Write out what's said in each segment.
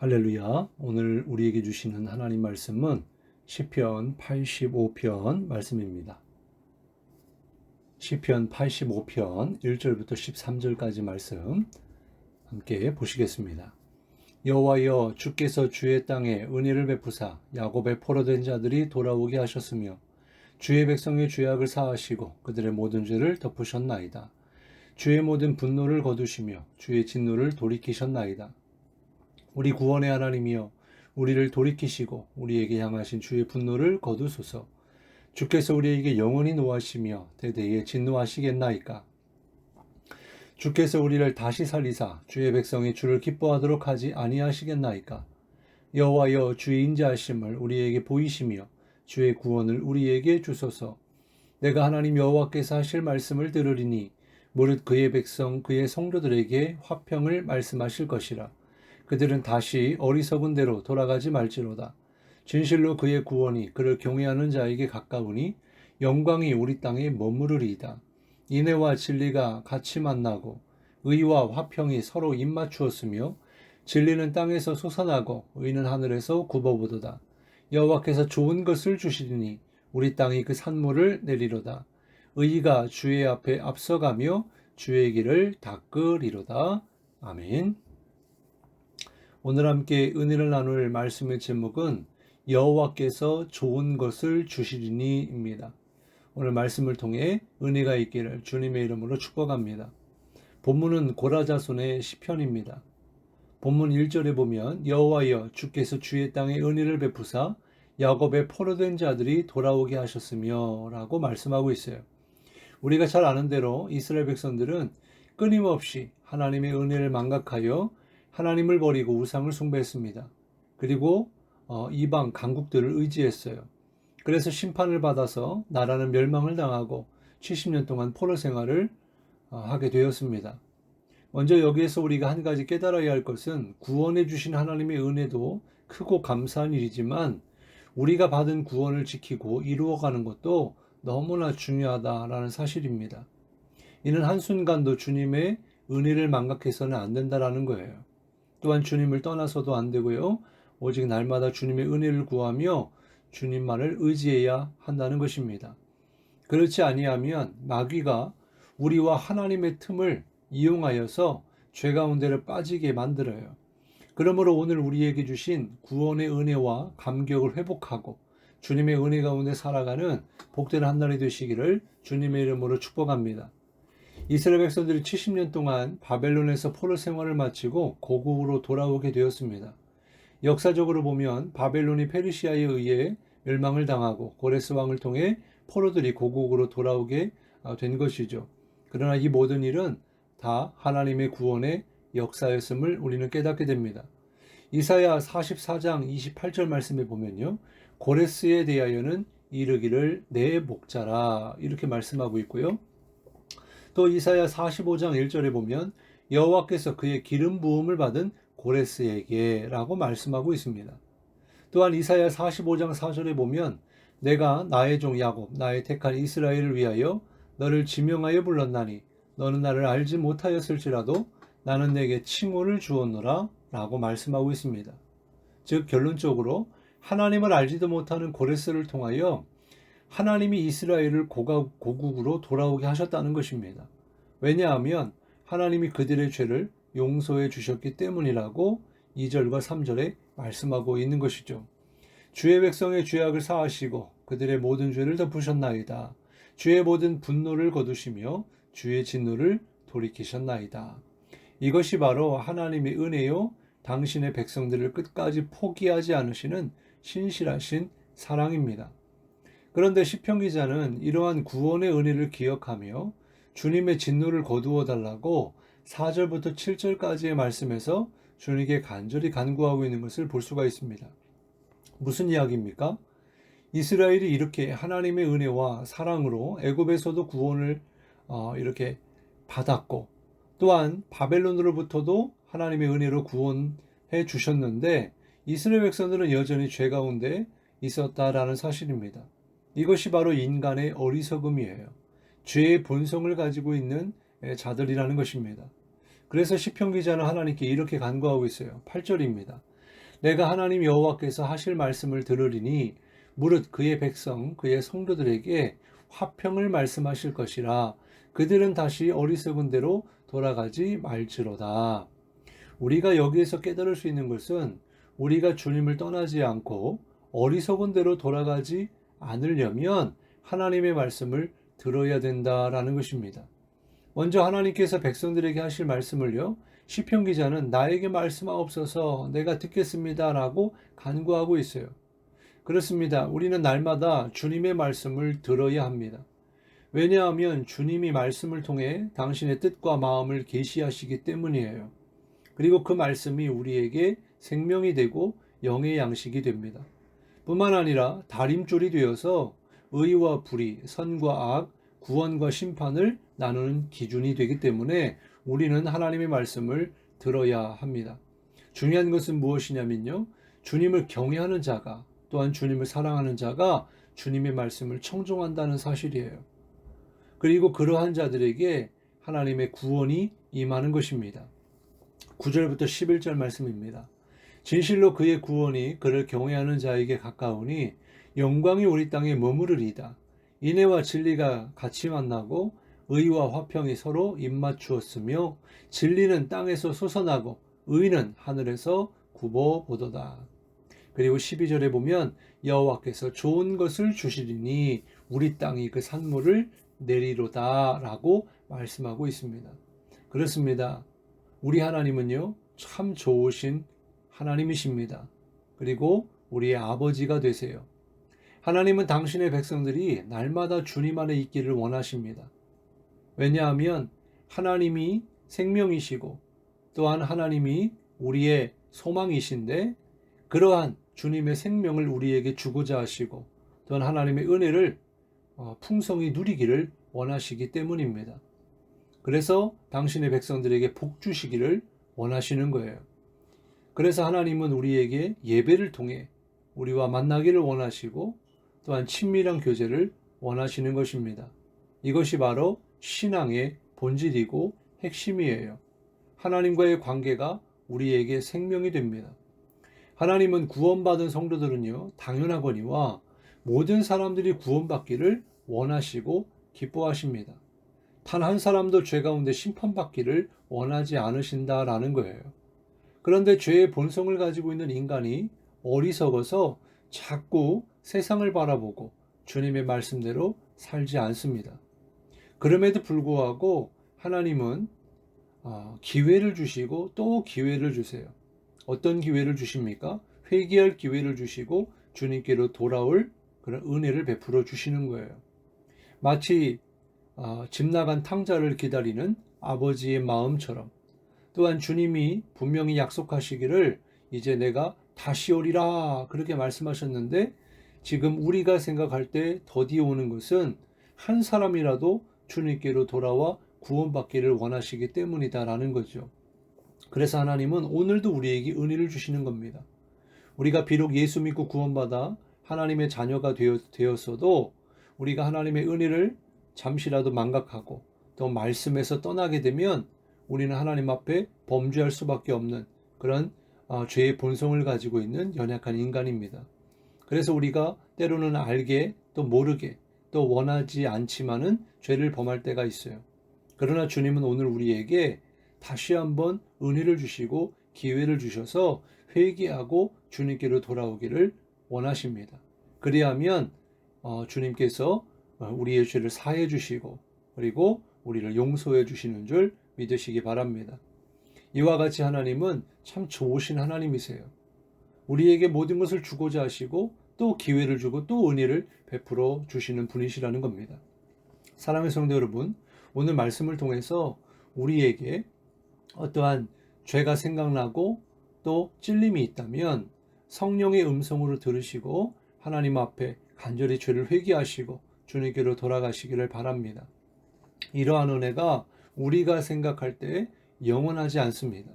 할렐루야. 오늘 우리에게 주시는 하나님 말씀은 시편 85편 말씀입니다. 시편 85편 1절부터 13절까지 말씀 함께 보시겠습니다. 여호와여, 주께서 주의 땅에 은혜를 베푸사 야곱의 포로된 자들이 돌아오게 하셨으며 주의 백성의 죄악을 사하시고 그들의 모든 죄를 덮으셨나이다. 주의 모든 분노를 거두시며 주의 진노를 돌이키셨나이다. 우리 구원의 하나님이여, 우리를 돌이키시고 우리에게 향하신 주의 분노를 거두소서. 주께서 우리에게 영원히 노하시며 대대에 진노하시겠나이까. 주께서 우리를 다시 살리사 주의 백성이 주를 기뻐하도록 하지 아니하시겠나이까. 여호와여, 주의 인자하심을 우리에게 보이시며 주의 구원을 우리에게 주소서. 내가 하나님 여호와께서 하실 말씀을 들으리니 무릇 그의 백성 그의 성도들에게 화평을 말씀하실 것이라. 그들은 다시 어리석은 대로 돌아가지 말지로다. 진실로 그의 구원이 그를 경외하는 자에게 가까우니 영광이 우리 땅에 머무르리이다. 인애와 진리가 같이 만나고 의와 화평이 서로 입맞추었으며 진리는 땅에서 솟아나고 의는 하늘에서 굽어보도다. 여호와께서 좋은 것을 주시리니 우리 땅이 그 산물을 내리로다. 의가 주의 앞에 앞서가며 주의 길을 닦으리로다. 아멘. 오늘 함께 은혜를 나눌 말씀의 제목은 여호와께서 좋은 것을 주시리니입니다. 오늘 말씀을 통해 은혜가 있기를 주님의 이름으로 축복합니다. 본문은 고라자손의 시편입니다. 본문 1절에 보면 여호와여, 주께서 주의 땅에 은혜를 베푸사 야곱의 포로된 자들이 돌아오게 하셨으며 라고 말씀하고 있어요. 우리가 잘 아는 대로 이스라엘 백성들은 끊임없이 하나님의 은혜를 망각하여 하나님을 버리고 우상을 숭배했습니다. 그리고 이방 강국들을 의지했어요. 그래서 심판을 받아서 나라는 멸망을 당하고 70년 동안 포로 생활을 하게 되었습니다. 먼저 여기에서 우리가 한 가지 깨달아야 할 것은 구원해 주신 하나님의 은혜도 크고 감사한 일이지만 우리가 받은 구원을 지키고 이루어가는 것도 너무나 중요하다라는 사실입니다. 이는 한순간도 주님의 은혜를 망각해서는 안 된다라는 거예요. 또한 주님을 떠나서도 안 되고요. 오직 날마다 주님의 은혜를 구하며 주님만을 의지해야 한다는 것입니다. 그렇지 아니하면 마귀가 우리와 하나님의 틈을 이용하여서 죄 가운데를 빠지게 만들어요. 그러므로 오늘 우리에게 주신 구원의 은혜와 감격을 회복하고 주님의 은혜 가운데 살아가는 복된 한 날이 되시기를 주님의 이름으로 축복합니다. 이스라엘 백성들이 70년 동안 바벨론에서 포로 생활을 마치고 고국으로 돌아오게 되었습니다. 역사적으로 보면 바벨론이 페르시아에 의해 멸망을 당하고 고레스 왕을 통해 포로들이 고국으로 돌아오게 된 것이죠. 그러나 이 모든 일은 다 하나님의 구원의 역사였음을 우리는 깨닫게 됩니다. 이사야 44장 28절 말씀에 보면요, 고레스에 대하여는 이르기를 내 목자라 이렇게 말씀하고 있고요. 또 이사야 45장 1절에 보면 여호와께서 그의 기름 부음을 받은 고레스에게 라고 말씀하고 있습니다. 또한 이사야 45장 4절에 보면 내가 나의 종 야곱 나의 택한 이스라엘을 위하여 너를 지명하여 불렀나니 너는 나를 알지 못하였을지라도 나는 내게 칭호를 주었노라 라고 말씀하고 있습니다. 즉 결론적으로 하나님을 알지도 못하는 고레스를 통하여 하나님이 이스라엘을 고국으로 돌아오게 하셨다는 것입니다. 왜냐하면 하나님이 그들의 죄를 용서해 주셨기 때문이라고 2절과 3절에 말씀하고 있는 것이죠. 주의 백성의 죄악을 사하시고 그들의 모든 죄를 덮으셨나이다. 주의 모든 분노를 거두시며 주의 진노를 돌이키셨나이다. 이것이 바로 하나님의 은혜요, 당신의 백성들을 끝까지 포기하지 않으시는 신실하신 사랑입니다. 그런데 시편 기자는 이러한 구원의 은혜를 기억하며 주님의 진노를 거두어 달라고 4절부터 7절까지의 말씀에서 주님께 간절히 간구하고 있는 것을 볼 수가 있습니다. 무슨 이야기입니까? 이스라엘이 이렇게 하나님의 은혜와 사랑으로 애굽에서도 구원을 이렇게 받았고 또한 바벨론으로부터도 하나님의 은혜로 구원해 주셨는데 이스라엘 백성들은 여전히 죄 가운데 있었다라는 사실입니다. 이것이 바로 인간의 어리석음이에요. 죄의 본성을 가지고 있는 자들이라는 것입니다. 그래서 시편 기자는 하나님께 이렇게 간구하고 있어요. 8절입니다. 내가 하나님 여호와께서 하실 말씀을 들으리니 무릇 그의 백성 그의 성도들에게 화평을 말씀하실 것이라. 그들은 다시 어리석은 대로 돌아가지 말지로다. 우리가 여기에서 깨달을 수 있는 것은 우리가 주님을 떠나지 않고 어리석은 대로 돌아가지 않으려면 하나님의 말씀을 들어야 된다라는 것입니다. 먼저 하나님께서 백성들에게 하실 말씀을요, 시편 기자는 나에게 말씀하옵소서 내가 듣겠습니다라고 간구하고 있어요. 그렇습니다. 우리는 날마다 주님의 말씀을 들어야 합니다. 왜냐하면 주님이 말씀을 통해 당신의 뜻과 마음을 계시하시기 때문이에요. 그리고 그 말씀이 우리에게 생명이 되고 영의 양식이 됩니다. 뿐만 아니라 다림줄이 되어서 의와 불의, 선과 악, 구원과 심판을 나누는 기준이 되기 때문에 우리는 하나님의 말씀을 들어야 합니다. 중요한 것은 무엇이냐면요, 주님을 경외하는 자가, 또한 주님을 사랑하는 자가 주님의 말씀을 청종한다는 사실이에요. 그리고 그러한 자들에게 하나님의 구원이 임하는 것입니다. 9절부터 11절 말씀입니다. 진실로 그의 구원이 그를 경외하는 자에게 가까우니 영광이 우리 땅에 머무르리이다. 인애와 진리가 같이 만나고 의와 화평이 서로 입맞추었으며 진리는 땅에서 솟아나고 의는 하늘에서 굽어보도다. 그리고 12절에 보면 여호와께서 좋은 것을 주시리니 우리 땅이 그 산물을 내리로다 라고 말씀하고 있습니다. 그렇습니다. 우리 하나님은요, 참 좋으신 하나님이십니다. 그리고 우리의 아버지가 되세요. 하나님은 당신의 백성들이 날마다 주님 안에 있기를 원하십니다. 왜냐하면 하나님이 생명이시고 또한 하나님이 우리의 소망이신데, 그러한 주님의 생명을 우리에게 주고자 하시고 또한 하나님의 은혜를 풍성히 누리기를 원하시기 때문입니다. 그래서 당신의 백성들에게 복 주시기를 원하시는 거예요. 그래서 하나님은 우리에게 예배를 통해 우리와 만나기를 원하시고 또한 친밀한 교제를 원하시는 것입니다. 이것이 바로 신앙의 본질이고 핵심이에요. 하나님과의 관계가 우리에게 생명이 됩니다. 하나님은 구원받은 성도들은요, 당연하거니와 모든 사람들이 구원받기를 원하시고 기뻐하십니다. 단 한 사람도 죄 가운데 심판받기를 원하지 않으신다라는 거예요. 그런데 죄의 본성을 가지고 있는 인간이 어리석어서 자꾸 세상을 바라보고 주님의 말씀대로 살지 않습니다. 그럼에도 불구하고 하나님은 기회를 주시고 또 기회를 주세요. 어떤 기회를 주십니까? 회개할 기회를 주시고 주님께로 돌아올 그런 은혜를 베풀어 주시는 거예요. 마치 집 나간 탕자를 기다리는 아버지의 마음처럼, 또한 주님이 분명히 약속하시기를 이제 내가 다시 오리라 그렇게 말씀하셨는데, 지금 우리가 생각할 때 더디 오는 것은 한 사람이라도 주님께로 돌아와 구원받기를 원하시기 때문이다라는 거죠. 그래서 하나님은 오늘도 우리에게 은혜를 주시는 겁니다. 우리가 비록 예수 믿고 구원받아 하나님의 자녀가 되었어도 우리가 하나님의 은혜를 잠시라도 망각하고 또 말씀에서 떠나게 되면 우리는 하나님 앞에 범죄할 수밖에 없는 그런 죄의 본성을 가지고 있는 연약한 인간입니다. 그래서 우리가 때로는 알게 또 모르게 또 원하지 않지만은 죄를 범할 때가 있어요. 그러나 주님은 오늘 우리에게 다시 한번 은혜를 주시고 기회를 주셔서 회개하고 주님께로 돌아오기를 원하십니다. 그리하면 주님께서 우리의 죄를 사해 주시고 그리고 우리를 용서해 주시는 줄 믿으시기 바랍니다. 이와 같이 하나님은 참 좋으신 하나님이세요. 우리에게 모든 것을 주고자 하시고 또 기회를 주고 또 은혜를 베풀어 주시는 분이시라는 겁니다. 사랑하는 성도 여러분, 오늘 말씀을 통해서 우리에게 어떠한 죄가 생각나고 또 찔림이 있다면 성령의 음성으로 들으시고 하나님 앞에 간절히 죄를 회개하시고 주님께로 돌아가시기를 바랍니다. 이러한 은혜가 우리가 생각할 때 영원하지 않습니다.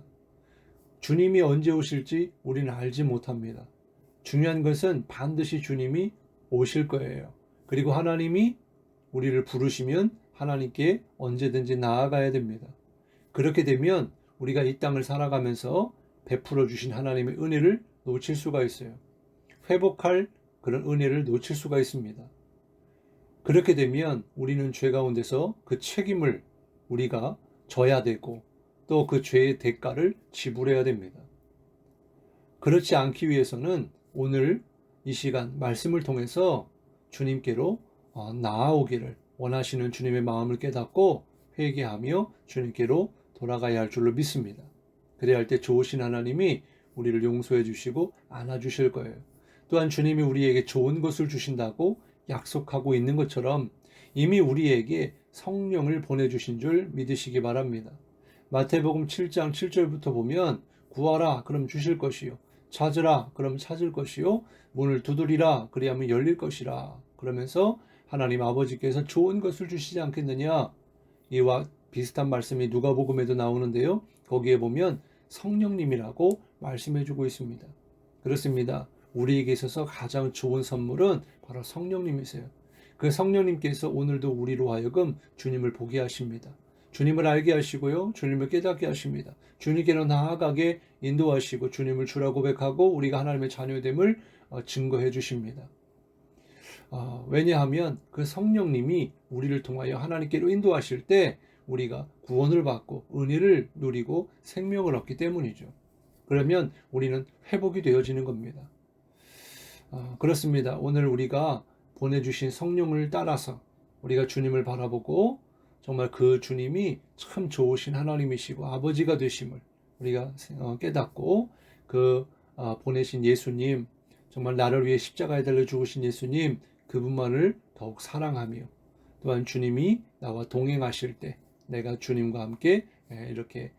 주님이 언제 오실지 우리는 알지 못합니다. 중요한 것은 반드시 주님이 오실 거예요. 그리고 하나님이 우리를 부르시면 하나님께 언제든지 나아가야 됩니다. 그렇게 되면 우리가 이 땅을 살아가면서 베풀어 주신 하나님의 은혜를 놓칠 수가 있어요. 회복할 그런 은혜를 놓칠 수가 있습니다. 그렇게 되면 우리는 죄 가운데서 그 책임을 우리가 져야 되고 또 그 죄의 대가를 지불해야 됩니다. 그렇지 않기 위해서는 오늘 이 시간 말씀을 통해서 주님께로 나아오기를 원하시는 주님의 마음을 깨닫고 회개하며 주님께로 돌아가야 할 줄로 믿습니다. 그래야 할 때 좋으신 하나님이 우리를 용서해 주시고 안아주실 거예요. 또한 주님이 우리에게 좋은 것을 주신다고 약속하고 있는 것처럼 이미 우리에게 성령을 보내주신 줄 믿으시기 바랍니다. 마태복음 7장 7절부터 보면 구하라 그럼 주실 것이요 찾으라 그럼 찾을 것이요 문을 두드리라 그리하면 열릴 것이라 그러면서 하나님 아버지께서 좋은 것을 주시지 않겠느냐. 이와 비슷한 말씀이 누가복음에도 나오는데요. 거기에 보면 성령님이라고 말씀해주고 있습니다. 그렇습니다. 우리에게 있어서 가장 좋은 선물은 바로 성령님이세요. 그 성령님께서 오늘도 우리로 하여금 주님을 보게 하십니다. 주님을 알게 하시고요. 주님을 깨닫게 하십니다. 주님께로 나아가게 인도하시고 주님을 주라 고백하고 우리가 하나님의 자녀됨을 증거해 주십니다. 왜냐하면 그 성령님이 우리를 통하여 하나님께로 인도하실 때 우리가 구원을 받고 은혜를 누리고 생명을 얻기 때문이죠. 그러면 우리는 회복이 되어지는 겁니다. 그렇습니다. 오늘 우리가 보내주신 성령을 따라서 우리가 주님을 바라보고 정말 그 주님이 참 좋으신 하나님이시고 아버지가 되심을 우리가 깨닫고 그 보내신 예수님, 정말 나를 위해 십자가에 달려 죽으신 예수님, 그분만을 더욱 사랑하며 또한 주님이 나와 동행하실 때 내가 주님과 함께 이렇게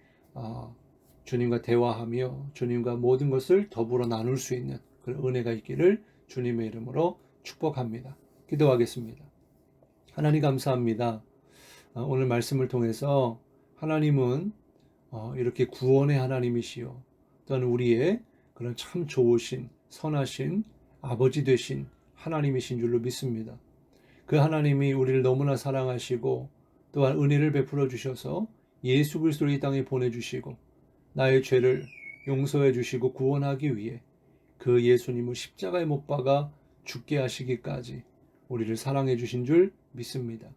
주님과 대화하며 주님과 모든 것을 더불어 나눌 수 있는 그런 은혜가 있기를 주님의 이름으로 축복합니다. 기도하겠습니다. 하나님 감사합니다. 오늘 말씀을 통해서 하나님은 이렇게 구원의 하나님이시요 또한 우리의 그런 참 좋으신 선하신 아버지 되신 하나님이신 줄로 믿습니다. 그 하나님이 우리를 너무나 사랑하시고 또한 은혜를 베풀어 주셔서 예수 그리스도를 이 땅에 보내주시고 나의 죄를 용서해 주시고 구원하기 위해 그 예수님을 십자가에 못 박아 죽게 하시기까지 우리를 사랑해 주신 줄 믿습니다.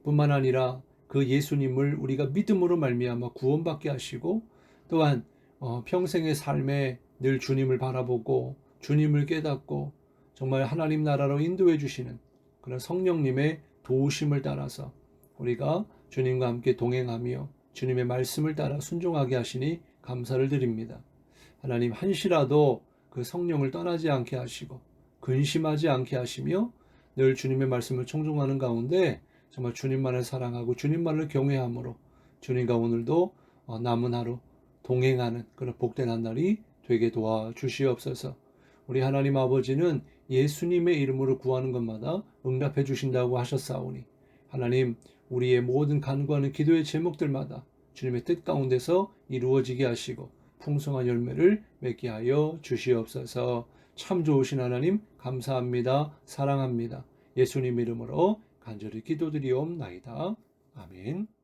뿐만 아니라 그 예수님을 우리가 믿음으로 말미암아 구원받게 하시고 또한 평생의 삶에 늘 주님을 바라보고 주님을 깨닫고 정말 하나님 나라로 인도해 주시는 그런 성령님의 도우심을 따라서 우리가 주님과 함께 동행하며 주님의 말씀을 따라 순종하게 하시니 감사를 드립니다. 하나님 한시라도 그 성령을 떠나지 않게 하시고 근심하지 않게 하시며 늘 주님의 말씀을 청종하는 가운데 정말 주님만을 사랑하고 주님만을 경외함으로 주님과 오늘도 남은 하루 동행하는 그런 복된 한 날이 되게 도와주시옵소서. 우리 하나님 아버지는 예수님의 이름으로 구하는 것마다 응답해 주신다고 하셨사오니 하나님 우리의 모든 간구하는 기도의 제목들마다 주님의 뜻 가운데서 이루어지게 하시고 풍성한 열매를 맺게 하여 주시옵소서. 참 좋으신 하나님 감사합니다. 사랑합니다. 예수님 이름으로 간절히 기도드리옵나이다. 아멘.